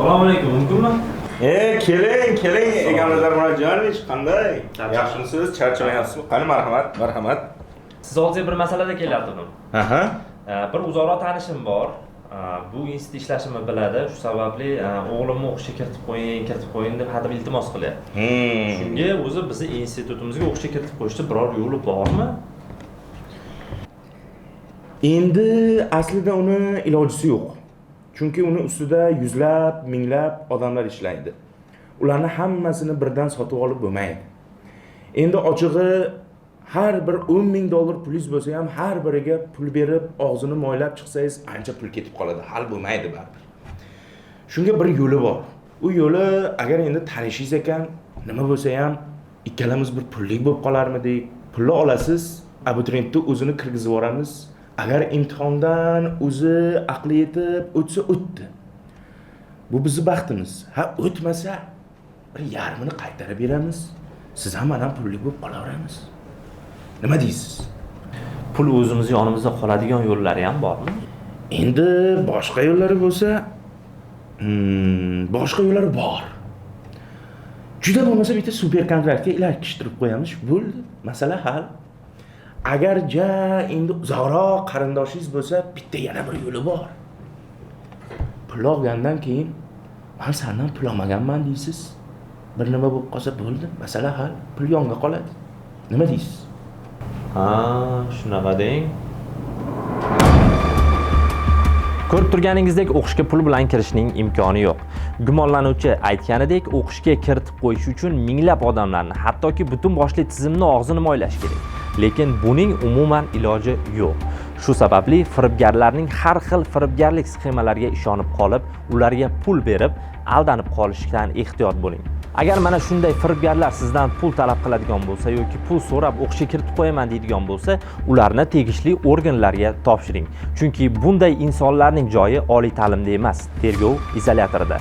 Assalomu alaykum, mumkinmi? Keling, egamizlar murojaat qanday? Yaxshimisiz? Charchamayapsizmi? Qani marhamat. Siz hozir bir masalada kelyaptimi? Aha. Bir o'zaro tanishim bor. Bu institutda ishlashimni biladi. Shu sababli o'g'limni o'qishga kiritib qo'ying deb hadeb iltimos qilyapti. Shunga o'zi bizni institutimizga o'qishga kiritib qo'yishda biror yo'li bormi? Endi aslida uni ilojisi yo'q. Chunki uni ustida yuzlab, minglab odamlar ishlaydi. Ularni hammasini birdan sotib olib bo'lmaydi. Endi ochig'i har bir 10 ming dollar pulingiz bo'lsa ham har biriga pul berib, og'zini moylab chiqsangiz ancha pul ketib qoladi. Hal bo'lmaydi baribir. Shunga bir yo'li bor. U yo'li agar endi tanishingiz ekan, nima bo'lsa ham ikkalamiz bir pullik bo'lib qolarmidik? Pulni olasiz, abituriyentni o'zini kirgizib yuboramiz. Agar imtihondan o'zi aqli yetib o'tsa o'tdi. Bu bizning baxtimiz. Ha, o'tmasa bir yarmini qaytarib beramiz. Siz ham mana pullik bo'lib qolaveramiz. Nima deysiz? Pul o'zimiz yonimizda qoladigan yo'llari ham bormi? Endi boshqa yo'llari bo'lsa, boshqa yo'llari bor. Juda bo'lmasa bitta super kontraktga ilakishtirib qo'yamiz, bo'ldi. Masala hal. Agar endi uzoqroq qarindoshingiz bo'lsa, bitta yana bir yo'li bor. Pul olgandan keyin, "Men sendan pul olmaganman" deysiz. Bir nima bo'lib qolsa bo'ldi, masala hal, pul yonga qoladi. Nima deysiz? Shunaqa deng. Ko'rib turganingizdek, o'qishga pul bilan kirishning imkoni yo'q. Gumonlanuvchi aytganidek, o'qishga kiritib qo'yish uchun minglab odamlarni, hattoki butun boshli tizimni og'zini moylash kerak. Lekin buning umuman iloji yo'q. Shu sababli firibgarlarning har xil firibgarlik sxemalariga ishonib qolib, ularga pul berib, aldanib qolishdan ehtiyot bo'ling. Agar mana shunday firibgarlar sizdan pul talab qiladigan bo'lsa yoki pul so'rab o'qishga kiritib qo'yaman deydigan bo'lsa, ularni tegishli organlarga topshiring. Chunki bunday insonlarning joyi oliy ta'limda emas, tergov izolyatorida.